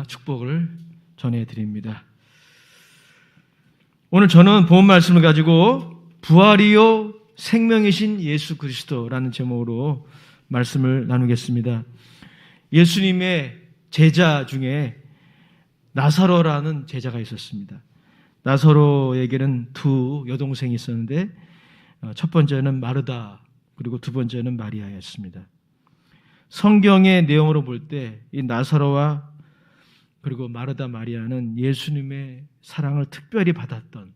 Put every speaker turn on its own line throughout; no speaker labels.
축복을 전해드립니다. 오늘 저는 본 말씀을 가지고 부활이요 생명이신 예수 그리스도라는 제목으로 말씀을 나누겠습니다. 예수님의 제자 중에 나사로라는 제자가 있었습니다. 나사로에게는 두 여동생이 있었는데 첫 번째는 마르다 그리고 두 번째는 마리아였습니다. 성경의 내용으로 볼 때 이 나사로와 그리고 마르다 마리아는 예수님의 사랑을 특별히 받았던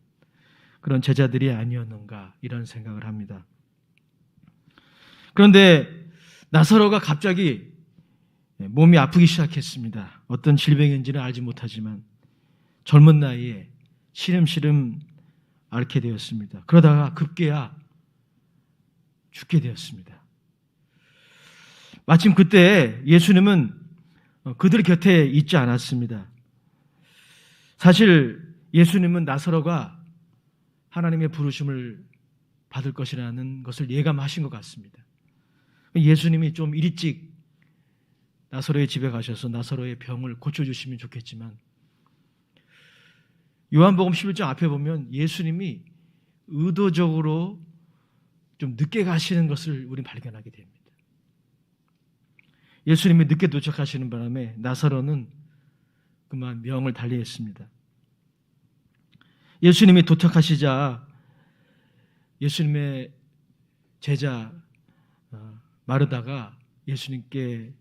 그런 제자들이 아니었는가 이런 생각을 합니다. 그런데 나사로가 갑자기 몸이 아프기 시작했습니다. 어떤 질병인지는 알지 못하지만 젊은 나이에 시름시름 앓게 되었습니다. 그러다가 급기야 죽게 되었습니다. 마침 그때 예수님은 그들 곁에 있지 않았습니다. 사실 예수님은 나사로가 하나님의 부르심을 받을 것이라는 것을 예감하신 것 같습니다. 예수님이 좀 일찍 나사로의 집에 가셔서 나사로의 병을 고쳐주시면 좋겠지만 요한복음 11장 앞에 보면 예수님이 의도적으로 좀 늦게 가시는 것을 우리는 발견하게 됩니다. 예수님이 늦게 도착하시는 바람에 나사로는 그만 명을 달리했습니다. 예수님이 도착하시자 예수님의 제자 마르다가 예수님께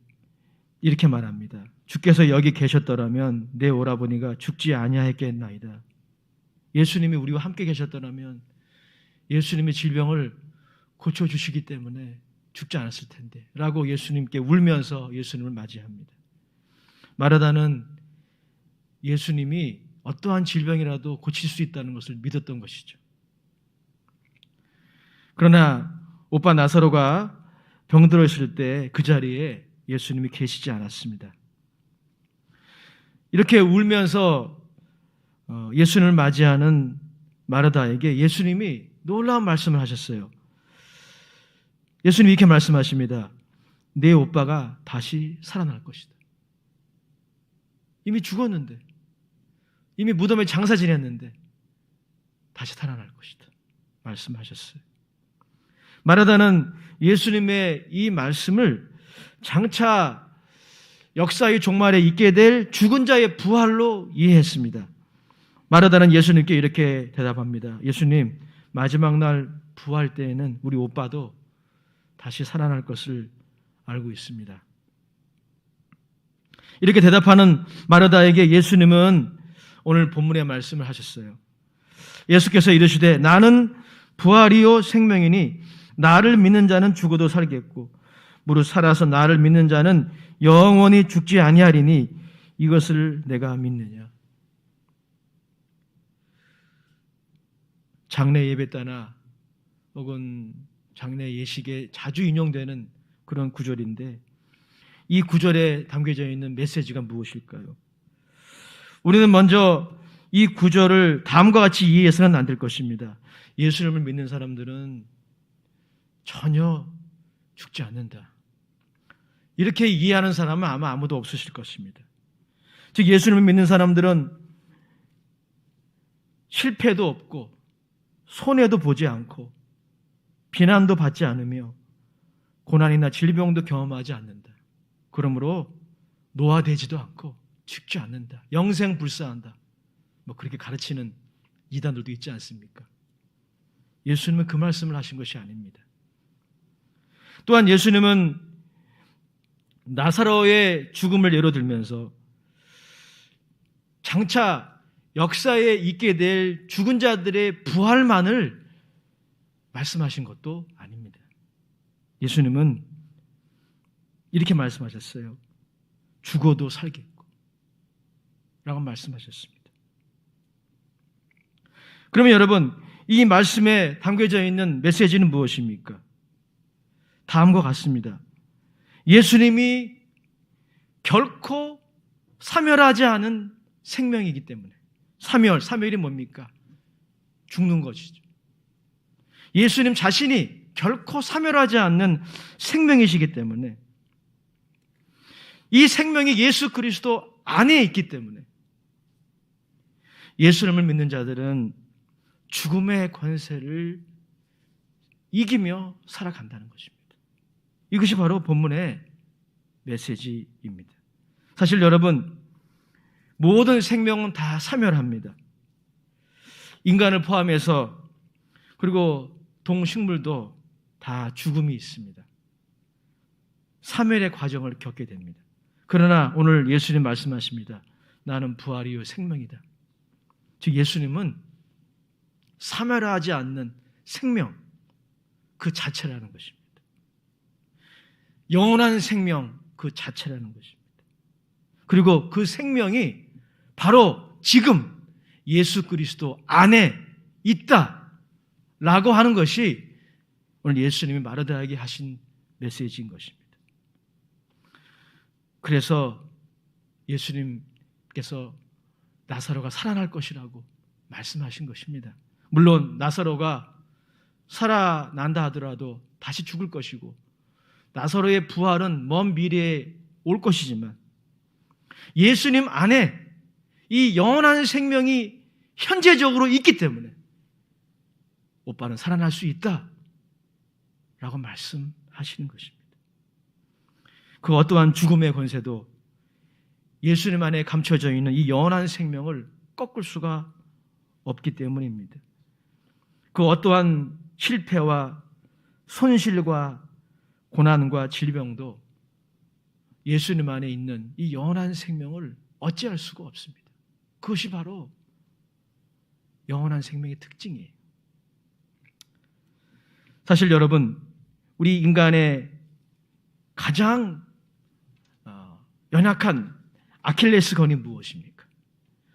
이렇게 말합니다. 주께서 여기 계셨더라면 내 오라버니가 죽지 아니하였겠나이다. 예수님이 우리와 함께 계셨더라면 예수님의 질병을 고쳐주시기 때문에 죽지 않았을 텐데 라고 예수님께 울면서 예수님을 맞이합니다. 마르다는 예수님이 어떠한 질병이라도 고칠 수 있다는 것을 믿었던 것이죠. 그러나 오빠 나사로가 병들어 있을 때 그 자리에 예수님이 계시지 않았습니다. 이렇게 울면서 예수님을 맞이하는 마르다에게 예수님이 놀라운 말씀을 하셨어요. 예수님이 이렇게 말씀하십니다. 내 오빠가 다시 살아날 것이다. 이미 죽었는데, 이미 무덤에 장사 지냈는데 다시 살아날 것이다. 말씀하셨어요. 마르다는 예수님의 이 말씀을 장차 역사의 종말에 있게 될 죽은 자의 부활로 이해했습니다. 마르다는 예수님께 이렇게 대답합니다. 예수님, 마지막 날 부활 때에는 우리 오빠도 다시 살아날 것을 알고 있습니다. 이렇게 대답하는 마르다에게 예수님은 오늘 본문의 말씀을 하셨어요. 예수께서 이르시되 나는 부활이요 생명이니 나를 믿는 자는 죽어도 살겠고 무릇 살아서 나를 믿는 자는 영원히 죽지 아니하리니 이것을 내가 믿느냐. 장례 예배 때나 혹은 장례 예식에 자주 인용되는 그런 구절인데 이 구절에 담겨져 있는 메시지가 무엇일까요? 우리는 먼저 이 구절을 다음과 같이 이해해서는 안 될 것입니다. 예수님을 믿는 사람들은 전혀 죽지 않는다. 이렇게 이해하는 사람은 아마 아무도 없으실 것입니다. 즉 예수님을 믿는 사람들은 실패도 없고 손해도 보지 않고 비난도 받지 않으며 고난이나 질병도 경험하지 않는다. 그러므로 노화되지도 않고 죽지 않는다. 영생불사한다. 그렇게 가르치는 이단들도 있지 않습니까? 예수님은 그 말씀을 하신 것이 아닙니다. 또한 예수님은 나사로의 죽음을 예로 들면서 장차 역사에 있게 될 죽은 자들의 부활만을 말씀하신 것도 아닙니다. 예수님은 이렇게 말씀하셨어요. 죽어도 살겠고 라고 말씀하셨습니다. 그러면 여러분 이 말씀에 담겨져 있는 메시지는 무엇입니까? 다음과 같습니다. 예수님이 결코 사멸하지 않은 생명이기 때문에 사멸이 뭡니까? 죽는 것이죠. 예수님 자신이 결코 사멸하지 않는 생명이시기 때문에 이 생명이 예수 그리스도 안에 있기 때문에 예수님을 믿는 자들은 죽음의 권세를 이기며 살아간다는 것입니다. 이것이 바로 본문의 메시지입니다. 사실 여러분, 모든 생명은 다 사멸합니다. 인간을 포함해서, 그리고 동식물도 다 죽음이 있습니다. 사멸의 과정을 겪게 됩니다. 그러나 오늘 예수님 말씀하십니다. 나는 부활이요 생명이다. 즉 예수님은 사멸하지 않는 생명 그 자체라는 것입니다. 영원한 생명 그 자체라는 것입니다. 그리고 그 생명이 바로 지금 예수 그리스도 안에 있다라고 하는 것이 오늘 예수님이 마르다에게 하신 메시지인 것입니다. 그래서 예수님께서 나사로가 살아날 것이라고 말씀하신 것입니다. 물론 나사로가 살아난다 하더라도 다시 죽을 것이고 나사로의 부활은 먼 미래에 올 것이지만 예수님 안에 이 영원한 생명이 현재적으로 있기 때문에 오빠는 살아날 수 있다라고 말씀하시는 것입니다. 그 어떠한 죽음의 권세도 예수님 안에 감춰져 있는 이 영원한 생명을 꺾을 수가 없기 때문입니다. 그 어떠한 실패와 손실과 고난과 질병도 예수님 안에 있는 이 영원한 생명을 어찌할 수가 없습니다. 그것이 바로 영원한 생명의 특징이에요. 사실 여러분, 우리 인간의 가장 연약한 아킬레스건이 무엇입니까?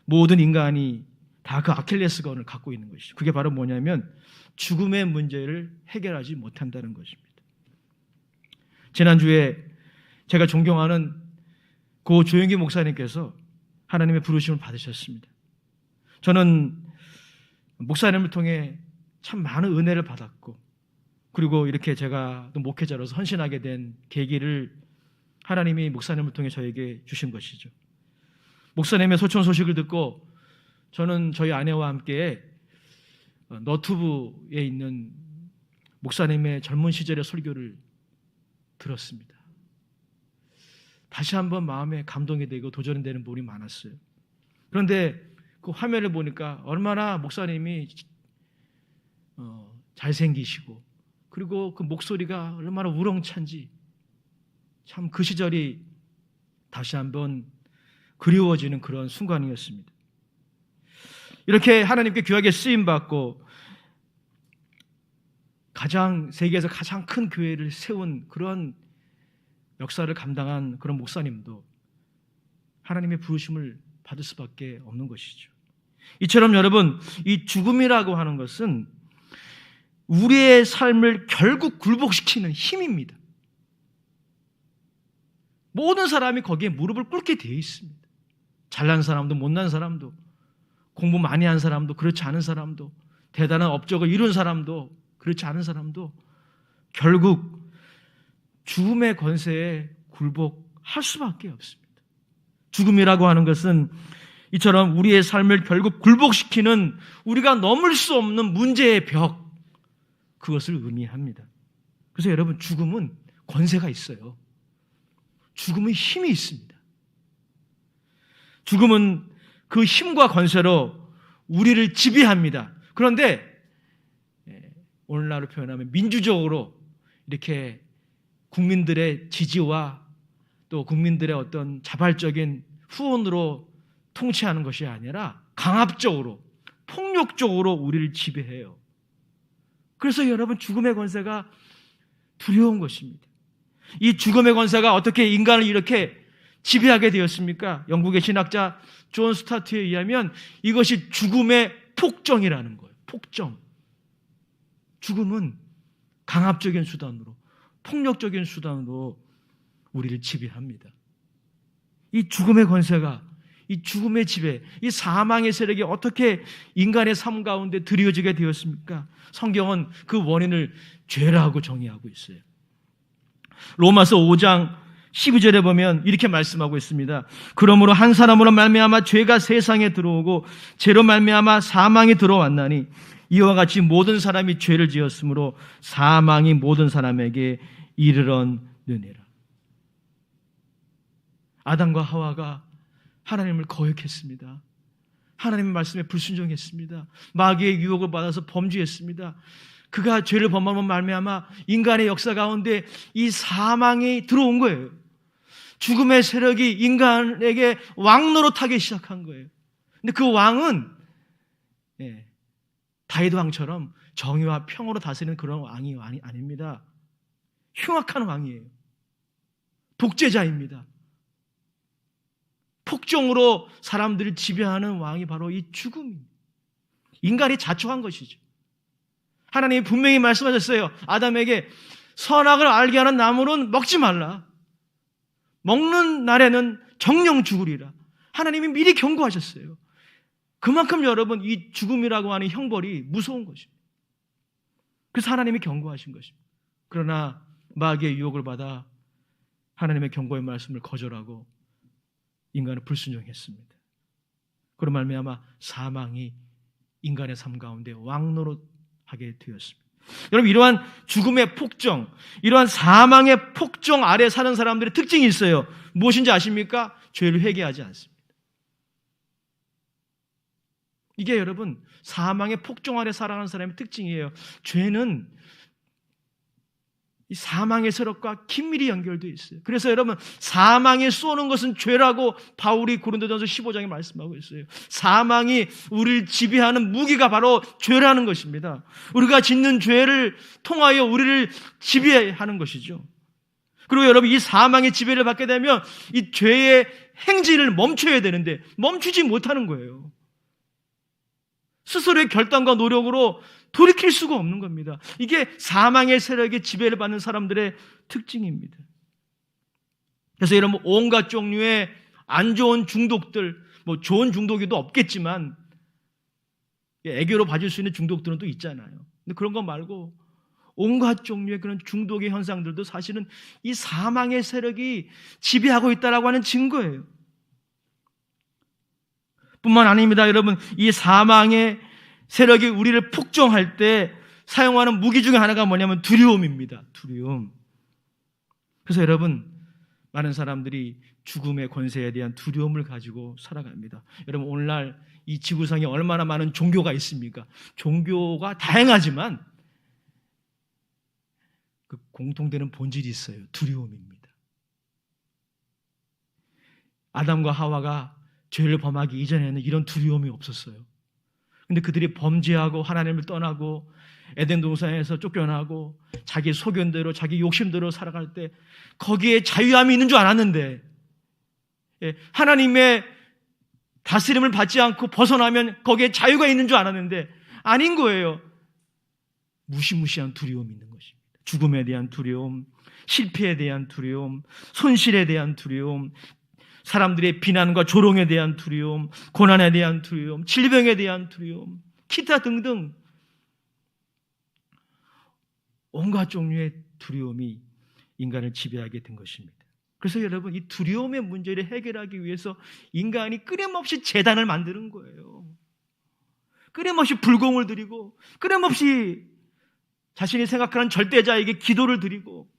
모든 인간이 다 그 아킬레스건을 갖고 있는 것이죠. 그게 바로 뭐냐면 죽음의 문제를 해결하지 못한다는 것입니다. 지난주에 제가 존경하는 고 조영기 목사님께서 하나님의 부르심을 받으셨습니다. 저는 목사님을 통해 참 많은 은혜를 받았고, 그리고 이렇게 제가 또 목회자로서 헌신하게 된 계기를 하나님이 목사님을 통해 저에게 주신 것이죠. 목사님의 소천 소식을 듣고 저는 저희 아내와 함께 너튜브에 있는 목사님의 젊은 시절의 설교를 들었습니다. 다시 한번 마음에 감동이 되고 도전이 되는 부분이 많았어요. 그런데 그 화면을 보니까 얼마나 목사님이 잘생기시고, 그리고 그 목소리가 얼마나 우렁찬지 참 그 시절이 다시 한번 그리워지는 그런 순간이었습니다. 이렇게 하나님께 귀하게 쓰임받고 세계에서 가장 큰 교회를 세운 그런 역사를 감당한 그런 목사님도 하나님의 부르심을 받을 수밖에 없는 것이죠. 이처럼 여러분, 이 죽음이라고 하는 것은 우리의 삶을 결국 굴복시키는 힘입니다. 모든 사람이 거기에 무릎을 꿇게 되어 있습니다. 잘난 사람도 못난 사람도, 공부 많이 한 사람도 그렇지 않은 사람도, 대단한 업적을 이룬 사람도 그렇지 않은 사람도 결국 죽음의 권세에 굴복할 수밖에 없습니다. 죽음이라고 하는 것은 이처럼 우리의 삶을 결국 굴복시키는 우리가 넘을 수 없는 문제의 벽, 그것을 의미합니다. 그래서 여러분, 죽음은 권세가 있어요. 죽음은 힘이 있습니다. 죽음은 그 힘과 권세로 우리를 지배합니다. 그런데 오늘날로 표현하면 민주적으로 이렇게 국민들의 지지와 또 국민들의 어떤 자발적인 후원으로 통치하는 것이 아니라 강압적으로, 폭력적으로 우리를 지배해요. 그래서 여러분, 죽음의 권세가 두려운 것입니다. 이 죽음의 권세가 어떻게 인간을 이렇게 지배하게 되었습니까? 영국의 신학자 존 스타트에 의하면 이것이 죽음의 폭정이라는 거예요. 폭정. 죽음은 강압적인 수단으로, 폭력적인 수단으로 우리를 지배합니다. 이 죽음의 권세가, 이 죽음의 지배, 이 사망의 세력이 어떻게 인간의 삶 가운데 드리워지게 되었습니까? 성경은 그 원인을 죄라고 정의하고 있어요. 로마서 5장 12절에 보면 이렇게 말씀하고 있습니다. 그러므로 한 사람으로 말미암아 죄가 세상에 들어오고 죄로 말미암아 사망이 들어왔나니 이와 같이 모든 사람이 죄를 지었으므로 사망이 모든 사람에게 이르렀느니라. 아담과 하와가 하나님을 거역했습니다. 하나님의 말씀에 불순종했습니다. 마귀의 유혹을 받아서 범죄했습니다. 그가 죄를 범함으로 말미암아 인간의 역사 가운데 이 사망이 들어온 거예요. 죽음의 세력이 인간에게 왕노릇하기 시작한 거예요. 근데 그 왕은 다윗 왕처럼 정의와 평으로 다스리는 그런 왕이 아닙니다. 흉악한 왕이에요. 독재자입니다. 폭정으로 사람들을 지배하는 왕이 바로 이 죽음입니다. 인간이 자초한 것이죠. 하나님이 분명히 말씀하셨어요. 아담에게 선악을 알게 하는 나무는 먹지 말라. 먹는 날에는 정령 죽으리라. 하나님이 미리 경고하셨어요. 그만큼 여러분 이 죽음이라고 하는 형벌이 무서운 것입니다. 그래서 하나님이 경고하신 것입니다. 그러나 마귀의 유혹을 받아 하나님의 경고의 말씀을 거절하고 인간은 불순종했습니다. 그로 말미암아 사망이 인간의 삶 가운데 왕노릇하게 되었습니다. 여러분 이러한 죽음의 폭정, 이러한 사망의 폭정 아래 사는 사람들의 특징이 있어요. 무엇인지 아십니까? 죄를 회개하지 않습니다. 이게 여러분 사망의 폭정 아래 살아가는 사람의 특징이에요. 죄는 이 사망의 세력과 긴밀히 연결되어 있어요. 그래서 여러분 사망이 쏘는 것은 죄라고 바울이 고린도전서 15장에 말씀하고 있어요. 사망이 우리를 지배하는 무기가 바로 죄라는 것입니다. 우리가 짓는 죄를 통하여 우리를 지배하는 것이죠. 그리고 여러분 이 사망의 지배를 받게 되면 이 죄의 행진을 멈춰야 되는데 멈추지 못하는 거예요. 스스로의 결단과 노력으로 돌이킬 수가 없는 겁니다. 이게 사망의 세력에 지배를 받는 사람들의 특징입니다. 그래서 여러분 온갖 종류의 안 좋은 중독들, 뭐 좋은 중독이도 없겠지만 애교로 봐줄 수 있는 중독들은 또 있잖아요. 근데 그런 거 말고 온갖 종류의 그런 중독의 현상들도 사실은 이 사망의 세력이 지배하고 있다라고 하는 증거예요. 뿐만 아닙니다. 여러분 이 사망의 세력이 우리를 폭정할 때 사용하는 무기 중에 하나가 뭐냐면 두려움입니다. 두려움. 그래서 여러분 많은 사람들이 죽음의 권세에 대한 두려움을 가지고 살아갑니다. 여러분 오늘날 이 지구상에 얼마나 많은 종교가 있습니까? 종교가 다양하지만 그 공통되는 본질이 있어요. 두려움입니다. 아담과 하와가 죄를 범하기 이전에는 이런 두려움이 없었어요. 근데 그들이 범죄하고 하나님을 떠나고 에덴 동산에서 쫓겨나고 자기 소견대로 자기 욕심대로 살아갈 때 거기에 자유함이 있는 줄 알았는데 하나님의 다스림을 받지 않고 벗어나면 거기에 자유가 있는 줄 알았는데 아닌 거예요. 무시무시한 두려움이 있는 것입니다. 죽음에 대한 두려움, 실패에 대한 두려움, 손실에 대한 두려움, 사람들의 비난과 조롱에 대한 두려움, 고난에 대한 두려움, 질병에 대한 두려움, 기타 등등 온갖 종류의 두려움이 인간을 지배하게 된 것입니다. 그래서 여러분 이 두려움의 문제를 해결하기 위해서 인간이 끊임없이 제단을 만드는 거예요. 끊임없이 불공을 드리고 끊임없이 자신이 생각하는 절대자에게 기도를 드리고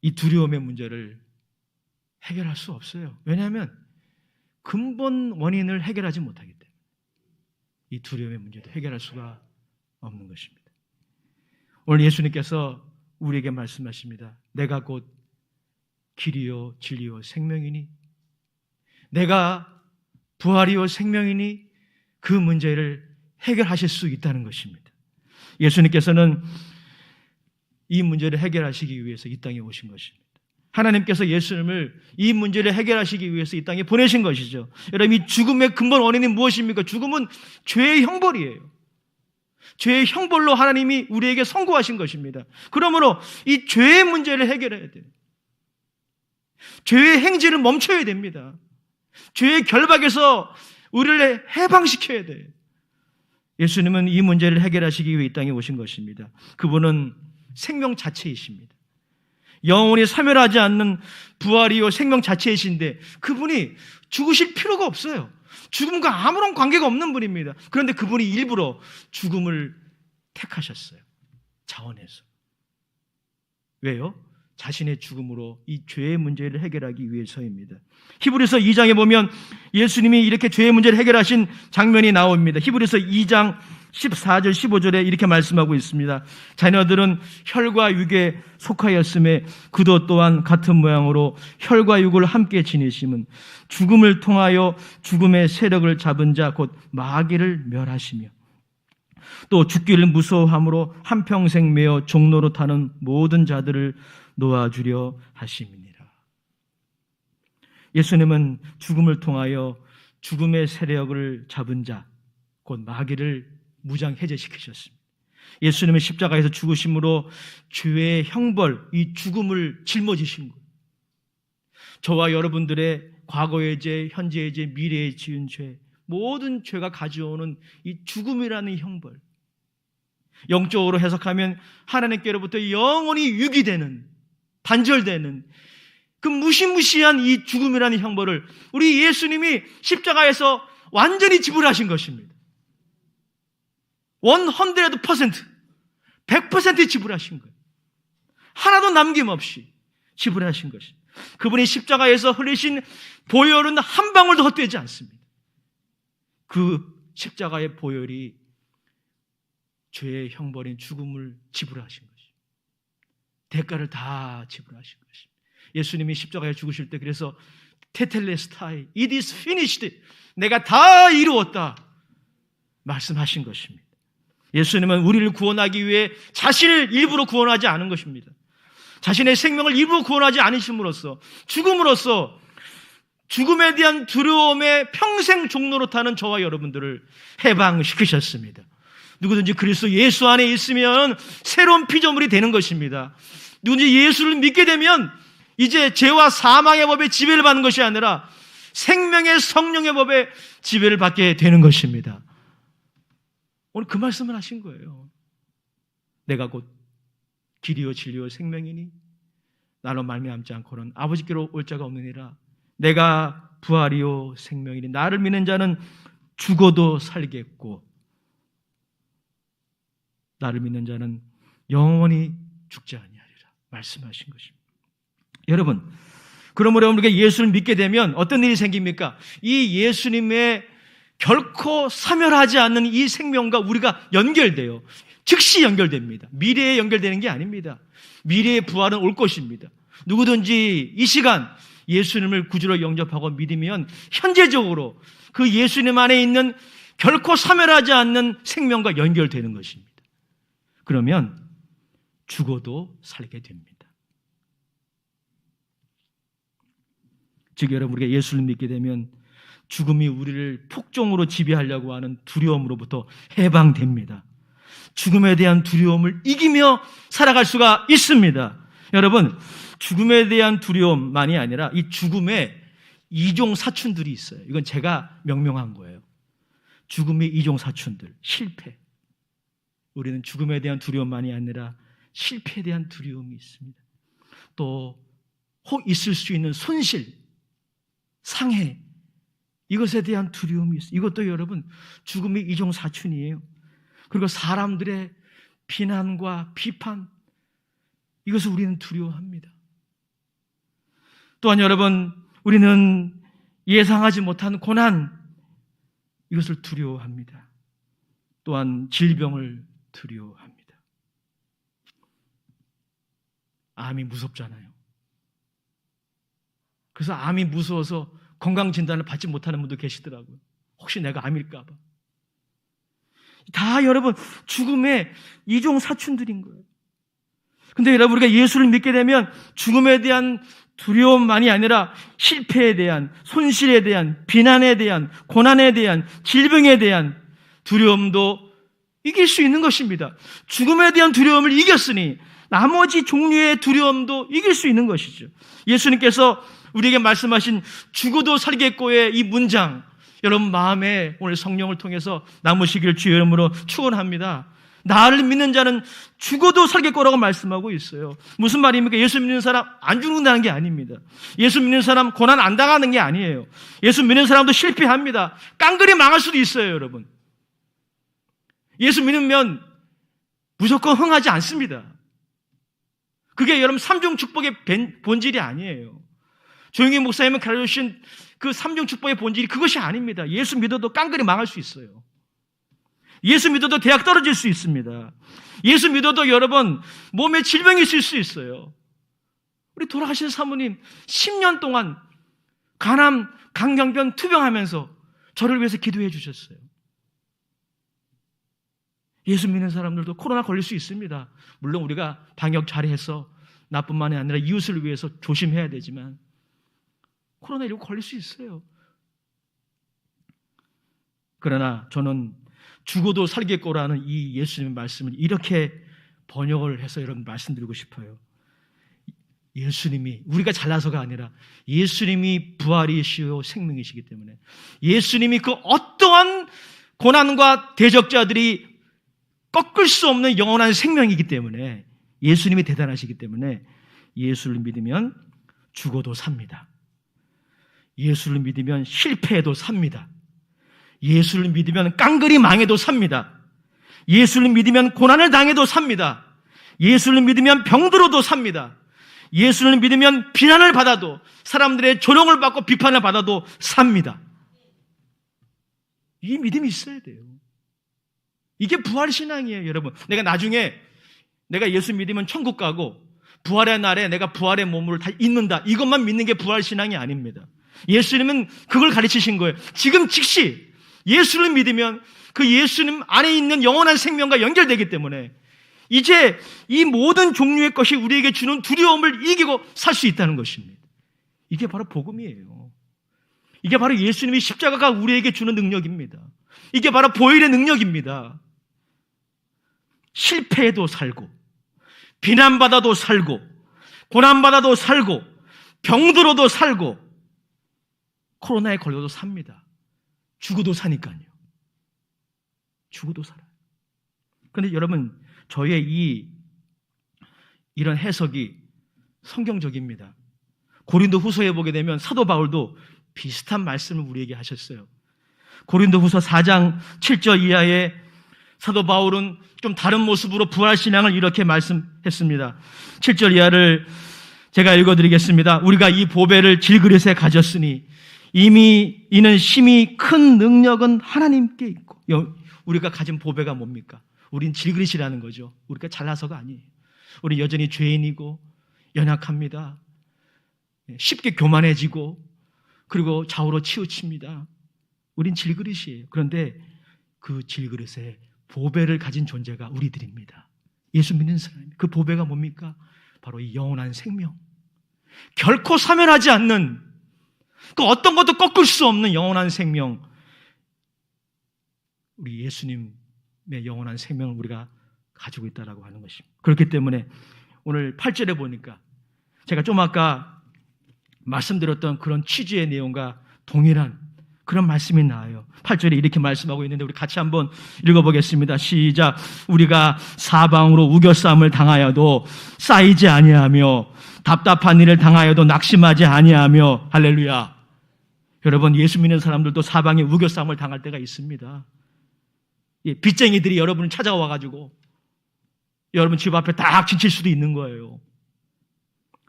이 두려움의 문제를 해결할 수 없어요. 왜냐하면 근본 원인을 해결하지 못하기 때문에 이 두려움의 문제도 해결할 수가 없는 것입니다. 오늘 예수님께서 우리에게 말씀하십니다. 내가 곧 길이요 진리요 생명이니 내가 부활이요 생명이니 그 문제를 해결하실 수 있다는 것입니다. 예수님께서는 이 문제를 해결하시기 위해서 이 땅에 오신 것입니다. 하나님께서 예수님을 이 문제를 해결하시기 위해서 이 땅에 보내신 것이죠. 여러분 이 죽음의 근본 원인이 무엇입니까? 죽음은 죄의 형벌이에요. 죄의 형벌로 하나님이 우리에게 선고하신 것입니다. 그러므로 이 죄의 문제를 해결해야 돼요. 죄의 행진을 멈춰야 됩니다. 죄의 결박에서 우리를 해방시켜야 돼요. 예수님은 이 문제를 해결하시기 위해 이 땅에 오신 것입니다. 그분은 생명 자체이십니다. 영원히 사멸하지 않는 부활이요 생명 자체이신데 그분이 죽으실 필요가 없어요. 죽음과 아무런 관계가 없는 분입니다. 그런데 그분이 일부러 죽음을 택하셨어요. 자원해서. 왜요? 자신의 죽음으로 이 죄의 문제를 해결하기 위해서입니다. 히브리서 2장에 보면 예수님이 이렇게 죄의 문제를 해결하신 장면이 나옵니다. 히브리서 2장 14절 15절에 이렇게 말씀하고 있습니다. 자녀들은 혈과 육에 속하였음에 그도 또한 같은 모양으로 혈과 육을 함께 지니심은 죽음을 통하여 죽음의 세력을 잡은 자 곧 마귀를 멸하시며 또 죽기를 무서워함으로 한평생 매어 종로로 타는 모든 자들을 놓아주려 하심이니라. 예수님은 죽음을 통하여 죽음의 세력을 잡은 자 곧 마귀를 무장해제시키셨습니다. 예수님은 십자가에서 죽으심으로 죄의 형벌, 이 죽음을 짊어지신 거예요. 저와 여러분들의 과거의 죄, 현재의 죄, 미래에 지은 죄, 모든 죄가 가져오는 이 죽음이라는 형벌, 영적으로 해석하면 하나님께로부터 영원히 유기되는, 단절되는 그 무시무시한 이 죽음이라는 형벌을 우리 예수님이 십자가에서 완전히 지불하신 것입니다. 100%, 100% 지불하신 거예요. 하나도 남김없이 지불하신 것입니다. 그분이 십자가에서 흘리신 보혈은 한 방울도 헛되지 않습니다. 그 십자가의 보혈이 죄의 형벌인 죽음을 지불하신 것입니다. 대가를 다 지불하신 것입니다. 예수님이 십자가에 죽으실 때 그래서 테텔레스타이, it is finished, 내가 다 이루었다 말씀하신 것입니다. 예수님은 우리를 구원하기 위해 자신을 일부러 구원하지 않은 것입니다. 자신의 생명을 일부러 구원하지 않으심으로써 죽음으로써 죽음에 대한 두려움에 평생 종로로 타는 저와 여러분들을 해방시키셨습니다. 누구든지 그리스도 예수 안에 있으면 새로운 피조물이 되는 것입니다. 누구든지 예수를 믿게 되면 이제 죄와 사망의 법에 지배를 받는 것이 아니라 생명의 성령의 법에 지배를 받게 되는 것입니다. 오늘 그 말씀을 하신 거예요. 내가 곧 길이요 진리요 생명이니 나로 말미암지 않고는 아버지께로 올 자가 없느니라. 내가 부활이요 생명이니 나를 믿는 자는 죽어도 살겠고 나를 믿는 자는 영원히 죽지 아니하리라 말씀하신 것입니다. 여러분, 그러므로 우리가 예수를 믿게 되면 어떤 일이 생깁니까? 이 예수님의 결코 사멸하지 않는 이 생명과 우리가 연결돼요. 즉시 연결됩니다. 미래에 연결되는 게 아닙니다. 미래의 부활은 올 것입니다. 누구든지 이 시간 예수님을 구주로 영접하고 믿으면 현재적으로 그 예수님 안에 있는 결코 사멸하지 않는 생명과 연결되는 것입니다. 그러면 죽어도 살게 됩니다. 즉 여러분, 우리가 예수를 믿게 되면 죽음이 우리를 폭종으로 지배하려고 하는 두려움으로부터 해방됩니다. 죽음에 대한 두려움을 이기며 살아갈 수가 있습니다. 여러분, 죽음에 대한 두려움만이 아니라 이 죽음의 이종 사춘들이 있어요. 이건 제가 명명한 거예요. 죽음의 이종 사춘들, 실패. 우리는 죽음에 대한 두려움만이 아니라 실패에 대한 두려움이 있습니다. 또 혹 있을 수 있는 손실, 상해, 이것에 대한 두려움이 있어요. 이것도 여러분 죽음의 이종 사춘이에요. 그리고 사람들의 비난과 비판, 이것을 우리는 두려워합니다. 또한 여러분, 우리는 예상하지 못한 고난, 이것을 두려워합니다. 또한 질병을 두려워합니다. 암이 무섭잖아요. 그래서 암이 무서워서 건강진단을 받지 못하는 분도 계시더라고요. 혹시 내가 암일까 봐. 다 여러분 죽음의 이종 사춘들인 거예요. 근데 여러분, 우리가 예수를 믿게 되면 죽음에 대한 두려움만이 아니라 실패에 대한, 손실에 대한, 비난에 대한, 고난에 대한, 질병에 대한 두려움도 이길 수 있는 것입니다. 죽음에 대한 두려움을 이겼으니 나머지 종류의 두려움도 이길 수 있는 것이죠. 예수님께서 우리에게 말씀하신 죽어도 살겠고의 이 문장, 여러분 마음에 오늘 성령을 통해서 남으시길 주의 이름으로 축원합니다. 나를 믿는 자는 죽어도 살게 거라고 말씀하고 있어요. 무슨 말입니까? 예수 믿는 사람 안 죽는다는 게 아닙니다. 예수 믿는 사람 고난 안 당하는 게 아니에요. 예수 믿는 사람도 실패합니다. 깡그리 망할 수도 있어요, 여러분. 예수 믿으면 무조건 흥하지 않습니다. 그게 여러분 삼중 축복의 본질이 아니에요. 조용히 목사님은 가르쳐주신 그 삼중 축복의 본질이 그것이 아닙니다. 예수 믿어도 깡그리 망할 수 있어요. 예수 믿어도 대학 떨어질 수 있습니다. 예수 믿어도 여러분 몸에 질병이 있을 수 있어요. 우리 돌아가신 사모님 10년 동안 간암, 강경변 투병하면서 저를 위해서 기도해 주셨어요. 예수 믿는 사람들도 코로나 걸릴 수 있습니다. 물론 우리가 방역 잘해서 나뿐만이 아니라 이웃을 위해서 조심해야 되지만 코로나19 걸릴 수 있어요. 그러나 저는 죽어도 살겠거라는 이 예수님의 말씀을 이렇게 번역을 해서 여러분 말씀드리고 싶어요. 예수님이 우리가 잘나서가 아니라 예수님이 부활이시요 생명이시기 때문에 예수님이 그 어떠한 고난과 대적자들이 꺾을 수 없는 영원한 생명이기 때문에 예수님이 대단하시기 때문에 예수를 믿으면 죽어도 삽니다. 예수를 믿으면 실패해도 삽니다. 예수를 믿으면 깡그리 망해도 삽니다. 예수를 믿으면 고난을 당해도 삽니다. 예수를 믿으면 병들어도 삽니다. 예수를 믿으면 비난을 받아도 사람들의 조롱을 받고 비판을 받아도 삽니다. 이 믿음이 있어야 돼요. 이게 부활신앙이에요, 여러분. 내가 나중에 내가 예수 믿으면 천국 가고 부활의 날에 내가 부활의 몸을 다 잊는다. 이것만 믿는 게 부활신앙이 아닙니다. 예수님은 그걸 가르치신 거예요. 지금 즉시 예수를 믿으면 그 예수님 안에 있는 영원한 생명과 연결되기 때문에 이제 이 모든 종류의 것이 우리에게 주는 두려움을 이기고 살 수 있다는 것입니다. 이게 바로 복음이에요. 이게 바로 예수님이 십자가가 우리에게 주는 능력입니다. 이게 바로 보혈의 능력입니다. 실패해도 살고 비난받아도 살고 고난받아도 살고 병들어도 살고 코로나에 걸려도 삽니다. 죽어도 사니까요. 죽어도 살아요. 그런데 여러분 저의 이런 해석이 성경적입니다. 고린도 후서에 보게 되면 사도 바울도 비슷한 말씀을 우리에게 하셨어요. 고린도 후서 4장 7절 이하에 사도 바울은 좀 다른 모습으로 부활신앙을 이렇게 말씀했습니다. 7절 이하를 제가 읽어드리겠습니다. 우리가 이 보배를 질그릇에 가졌으니 이미 이는 심히 큰 능력은 하나님께 있고. 우리가 가진 보배가 뭡니까? 우린 질그릇이라는 거죠. 우리가 잘나서가 아니에요. 우리 여전히 죄인이고 연약합니다. 쉽게 교만해지고 그리고 좌우로 치우칩니다. 우린 질그릇이에요. 그런데 그 질그릇에 보배를 가진 존재가 우리들입니다. 예수 믿는 사람. 그 보배가 뭡니까? 바로 이 영원한 생명. 결코 사면하지 않는 그 어떤 것도 꺾을 수 없는 영원한 생명. 우리 예수님의 영원한 생명을 우리가 가지고 있다라고 하는 것입니다. 그렇기 때문에 오늘 8절에 보니까 제가 좀 아까 말씀드렸던 그런 취지의 내용과 동일한 그런 말씀이 나와요. 8절에 이렇게 말씀하고 있는데 우리 같이 한번 읽어보겠습니다. 시작. 우리가 사방으로 우겨싸움을 당하여도 쌓이지 아니하며 답답한 일을 당하여도 낙심하지 아니하며. 할렐루야. 여러분 예수 믿는 사람들도 사방에 우겨싸움을 당할 때가 있습니다. 빚쟁이들이 여러분을 찾아와가지고 여러분 집 앞에 딱 지칠 수도 있는 거예요.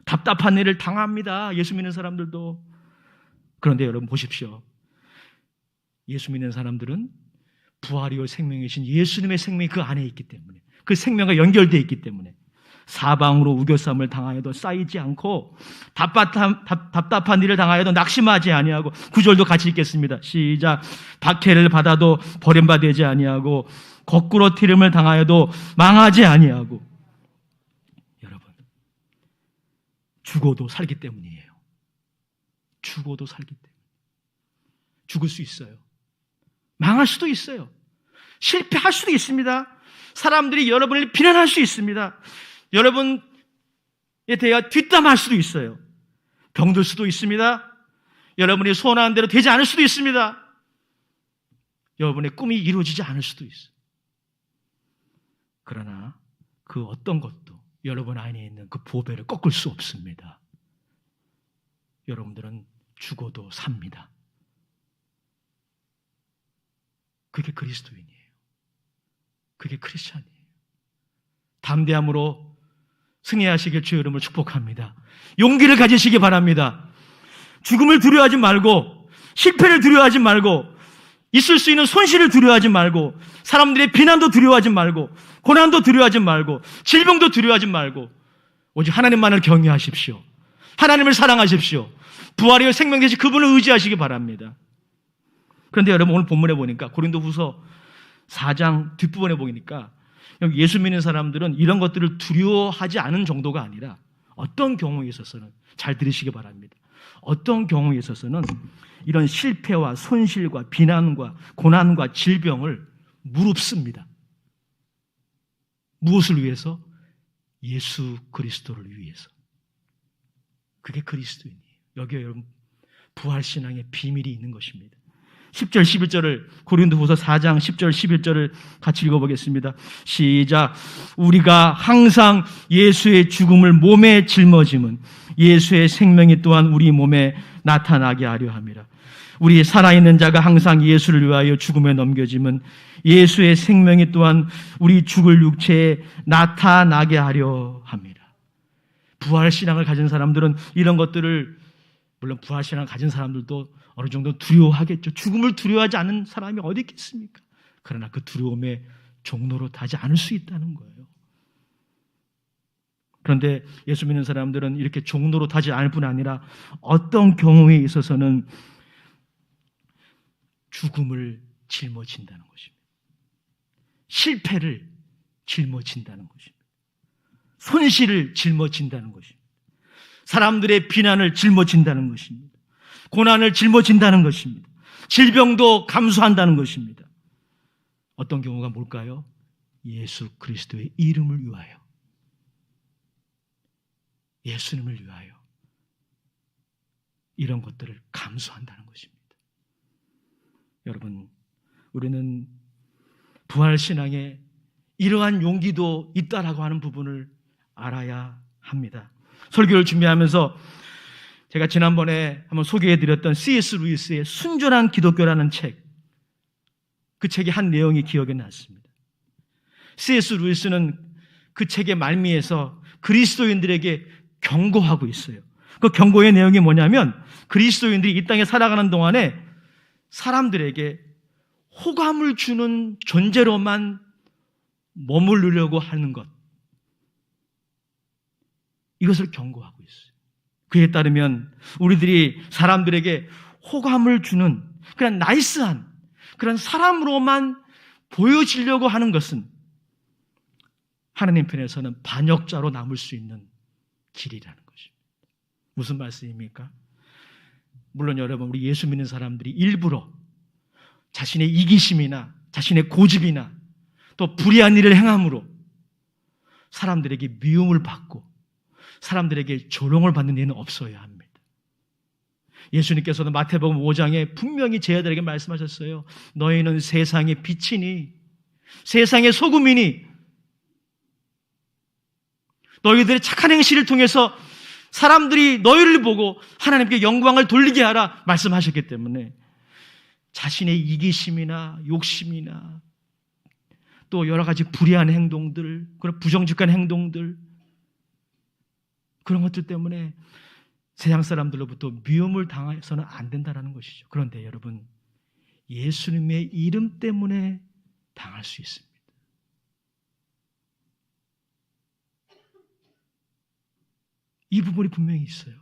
답답한 일을 당합니다. 예수 믿는 사람들도. 그런데 여러분 보십시오. 예수 믿는 사람들은 부활이요 생명이신 예수님의 생명이 그 안에 있기 때문에 그 생명과 연결되어 있기 때문에 사방으로 우겨싸움을 당하여도 쌓이지 않고 답답한 일을 당하여도 낙심하지 아니하고. 9절도 같이 읽겠습니다. 시작. 박해를 받아도 버림받지 아니하고 거꾸로 티름을 당하여도 망하지 아니하고. 여러분 죽어도 살기 때문이에요. 죽어도 살기 때문에. 죽을 수 있어요. 망할 수도 있어요. 실패할 수도 있습니다. 사람들이 여러분을 비난할 수 있습니다. 여러분에 대해 뒷담할 수도 있어요. 병들 수도 있습니다. 여러분이 소원하는 대로 되지 않을 수도 있습니다. 여러분의 꿈이 이루어지지 않을 수도 있어요. 그러나 그 어떤 것도 여러분 안에 있는 그 보배를 꺾을 수 없습니다. 여러분들은 죽어도 삽니다. 그게 그리스도인이에요. 그게 크리스찬이에요. 담대함으로 승리하시길 주의 이름으로 축복합니다. 용기를 가지시기 바랍니다. 죽음을 두려워하지 말고, 실패를 두려워하지 말고, 있을 수 있는 손실을 두려워하지 말고, 사람들의 비난도 두려워하지 말고, 고난도 두려워하지 말고, 질병도 두려워하지 말고, 오직 하나님만을 경외하십시오. 하나님을 사랑하십시오. 부활이요 생명 되신 그분을 의지하시기 바랍니다. 그런데 여러분, 오늘 본문에 보니까 고린도후서 4장 뒷부분에 보니까 예수 믿는 사람들은 이런 것들을 두려워하지 않은 정도가 아니라 어떤 경우에 있어서는, 잘 들으시기 바랍니다, 어떤 경우에 있어서는 이런 실패와 손실과 비난과 고난과 질병을 무릅씁니다. 무엇을 위해서? 예수 그리스도를 위해서. 그게 그리스도인이에요. 여기에 여러분 부활신앙의 비밀이 있는 것입니다. 10절 11절을, 고린도후서 4장 10절 11절을 같이 읽어보겠습니다. 시작. 우리가 항상 예수의 죽음을 몸에 짊어짐은 예수의 생명이 또한 우리 몸에 나타나게 하려 함이라. 우리 살아있는 자가 항상 예수를 위하여 죽음에 넘겨짐은 예수의 생명이 또한 우리 죽을 육체에 나타나게 하려 함이라. 부활신앙을 가진 사람들은 이런 것들을, 물론 부활신앙을 가진 사람들도 어느 정도 두려워하겠죠. 죽음을 두려워하지 않는 사람이 어디 있겠습니까? 그러나 그 두려움에 종로로 타지 않을 수 있다는 거예요. 그런데 예수 믿는 사람들은 이렇게 종로로 타지 않을 뿐 아니라 어떤 경우에 있어서는 죽음을 짊어진다는 것입니다. 실패를 짊어진다는 것입니다. 손실을 짊어진다는 것입니다. 사람들의 비난을 짊어진다는 것입니다. 고난을 짊어진다는 것입니다. 질병도 감수한다는 것입니다. 어떤 경우가 뭘까요? 예수 그리스도의 이름을 위하여, 예수님을 위하여 이런 것들을 감수한다는 것입니다. 여러분, 우리는 부활신앙에 이러한 용기도 있다라고 하는 부분을 알아야 합니다. 설교를 준비하면서 제가 지난번에 한번 소개해드렸던 C.S. 루이스의 순전한 기독교라는 책, 그 책의 한 내용이 기억에 났습니다. C.S. 루이스는 그 책의 말미에서 그리스도인들에게 경고하고 있어요. 그 경고의 내용이 뭐냐면, 그리스도인들이 이 땅에 살아가는 동안에 사람들에게 호감을 주는 존재로만 머무르려고 하는 것, 이것을 경고하고 있어요. 그에 따르면 우리들이 사람들에게 호감을 주는 그런 나이스한 그런 사람으로만 보여지려고 하는 것은 하나님 편에서는 반역자로 남을 수 있는 길이라는 것입니다. 무슨 말씀입니까? 물론 여러분, 우리 예수 믿는 사람들이 일부러 자신의 이기심이나 자신의 고집이나 또 불의한 일을 행함으로 사람들에게 미움을 받고 사람들에게 조롱을 받는 일은 없어야 합니다. 예수님께서는 마태복음 5장에 분명히 제자들에게 말씀하셨어요. 너희는 세상의 빛이니, 세상의 소금이니, 너희들의 착한 행실을 통해서 사람들이 너희를 보고 하나님께 영광을 돌리게 하라 말씀하셨기 때문에 자신의 이기심이나 욕심이나 또 여러 가지 불의한 행동들, 그런 부정직한 행동들, 그런 것들 때문에 세상 사람들로부터 미움을 당해서는 안 된다는 것이죠. 그런데 여러분, 예수님의 이름 때문에 당할 수 있습니다. 이 부분이 분명히 있어요.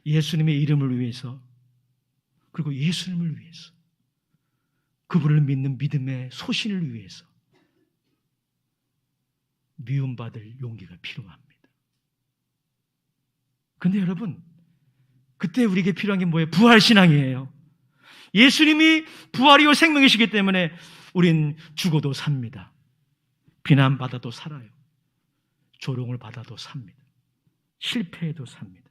예수님의 이름을 위해서, 그리고 예수님을 위해서, 그분을 믿는 믿음의 소신을 위해서 미움받을 용기가 필요합니다. 그런데 여러분, 그때 우리에게 필요한 게 뭐예요? 부활신앙이에요. 예수님이 부활이요 생명이시기 때문에 우린 죽어도 삽니다. 비난받아도 살아요. 조롱을 받아도 삽니다. 실패해도 삽니다.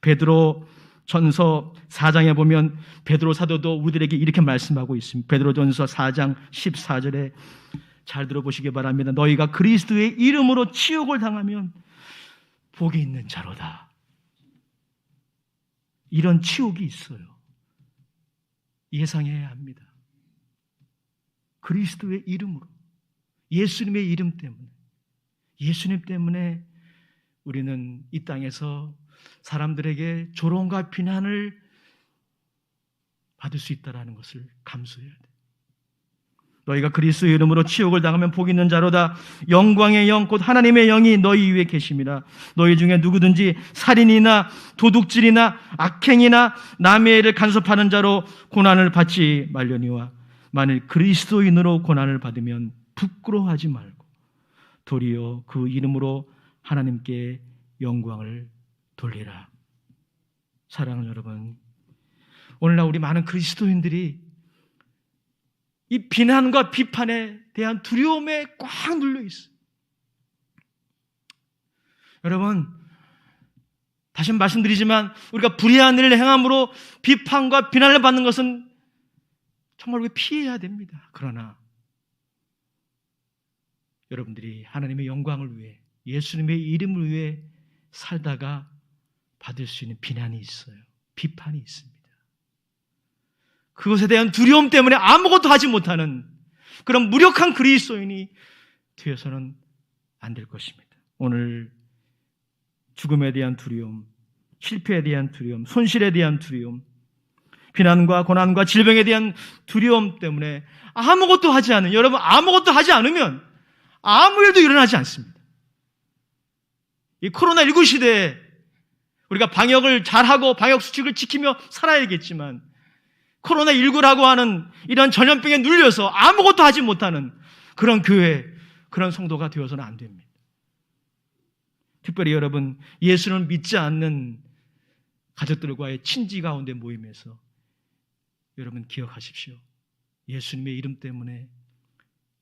베드로 전서 4장에 보면 베드로 사도도 우리들에게 이렇게 말씀하고 있습니다. 베드로 전서 4장 14절에 잘 들어보시기 바랍니다. 너희가 그리스도의 이름으로 치욕을 당하면 복이 있는 자로다. 이런 치욕이 있어요. 예상해야 합니다. 그리스도의 이름으로, 예수님의 이름 때문에, 예수님 때문에 우리는 이 땅에서 사람들에게 조롱과 비난을 받을 수 있다는 것을 감수해야 돼. 너희가 그리스도의 이름으로 치욕을 당하면 복 있는 자로다. 영광의 영 곧 하나님의 영이 너희 위에 계심이라. 너희 중에 누구든지 살인이나 도둑질이나 악행이나 남의 일을 간섭하는 자로 고난을 받지 말려니와 만일 그리스도인으로 고난을 받으면 부끄러워하지 말고 도리어 그 이름으로 하나님께 영광을 돌리라. 사랑하는 여러분, 오늘날 우리 많은 그리스도인들이 이 비난과 비판에 대한 두려움에 꽉 눌려 있어요. 여러분, 다시 말씀드리지만 우리가 불의한 일을 행함으로 비판과 비난을 받는 것은 정말 우리가 피해야 됩니다. 그러나 여러분들이 하나님의 영광을 위해, 예수님의 이름을 위해 살다가 받을 수 있는 비난이 있어요. 비판이 있습니다. 그것에 대한 두려움 때문에 아무것도 하지 못하는 그런 무력한 그리스도인이 되어서는 안 될 것입니다. 오늘 죽음에 대한 두려움, 실패에 대한 두려움, 손실에 대한 두려움, 비난과 고난과 질병에 대한 두려움 때문에 아무것도 하지 않은, 여러분 아무것도 하지 않으면 아무 일도 일어나지 않습니다. 이 코로나19 시대에 우리가 방역을 잘하고 방역 수칙을 지키며 살아야겠지만 코로나19라고 하는 이런 전염병에 눌려서 아무것도 하지 못하는 그런 교회, 그런 성도가 되어서는 안 됩니다. 특별히 여러분, 예수를 믿지 않는 가족들과의 친지 가운데 모임에서 여러분 기억하십시오. 예수님의 이름 때문에,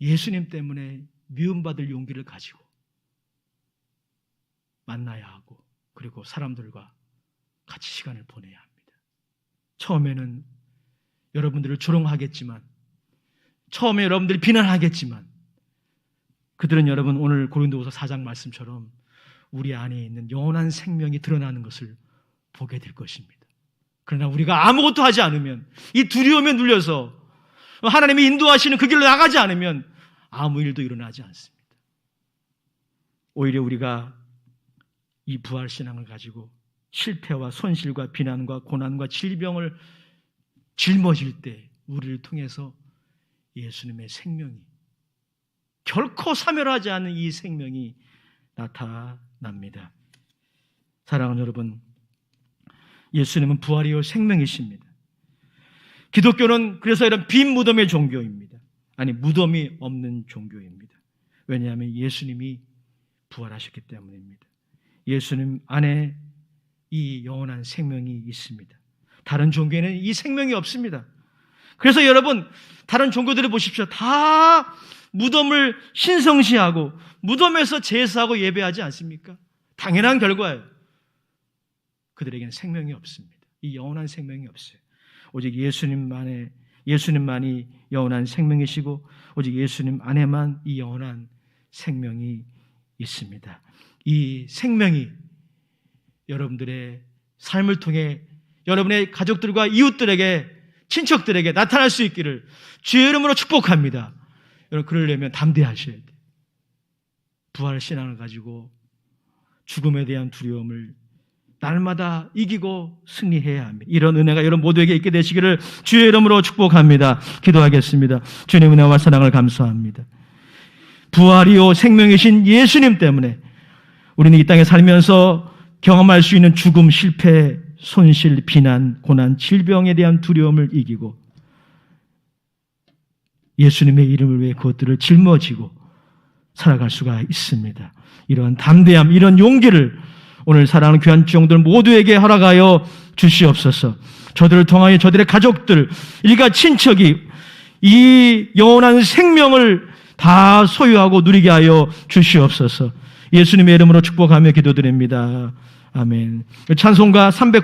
예수님 때문에 미움받을 용기를 가지고 만나야 하고, 그리고 사람들과 같이 시간을 보내야 합니다. 처음에는 여러분들을 조롱하겠지만, 처음에 여러분들이 비난하겠지만, 그들은 여러분 오늘 고린도후서 4장 말씀처럼 우리 안에 있는 영원한 생명이 드러나는 것을 보게 될 것입니다. 그러나 우리가 아무것도 하지 않으면, 이 두려움에 눌려서 하나님이 인도하시는 그 길로 나가지 않으면 아무 일도 일어나지 않습니다. 오히려 우리가 이 부활신앙을 가지고 실패와 손실과 비난과 고난과 질병을 짊어질 때 우리를 통해서 예수님의 생명이, 결코 사멸하지 않는 이 생명이 나타납니다. 사랑하는 여러분, 예수님은 부활이요 생명이십니다. 기독교는 그래서 이런 빈 무덤의 종교입니다. 아니, 무덤이 없는 종교입니다. 왜냐하면 예수님이 부활하셨기 때문입니다. 예수님 안에 이 영원한 생명이 있습니다. 다른 종교에는 이 생명이 없습니다. 그래서 여러분, 다른 종교들을 보십시오. 다 무덤을 신성시하고 무덤에서 제사하고 예배하지 않습니까? 당연한 결과예요. 그들에게는 생명이 없습니다. 이 영원한 생명이 없어요. 오직 예수님만이 영원한 생명이시고 오직 예수님 안에만 이 영원한 생명이 있습니다. 이 생명이 여러분들의 삶을 통해 여러분의 가족들과 이웃들에게, 친척들에게 나타날 수 있기를 주의 이름으로 축복합니다. 여러분, 그러려면 담대하셔야 돼요. 부활 신앙을 가지고 죽음에 대한 두려움을 날마다 이기고 승리해야 합니다. 이런 은혜가 여러분 모두에게 있게 되시기를 주의 이름으로 축복합니다. 기도하겠습니다. 주님 은혜와 사랑을 감사합니다. 부활이요 생명이신 예수님 때문에 우리는 이 땅에 살면서 경험할 수 있는 죽음, 실패, 손실, 비난, 고난, 질병에 대한 두려움을 이기고 예수님의 이름을 위해 그것들을 짊어지고 살아갈 수가 있습니다. 이런 담대함, 이런 용기를 오늘 사랑하는 귀한 종들 모두에게 허락하여 주시옵소서. 저들을 통하여 저들의 가족들, 일가 친척이 이 영원한 생명을 다 소유하고 누리게 하여 주시옵소서. 예수님의 이름으로 축복하며 기도드립니다. 아멘. 찬송가 300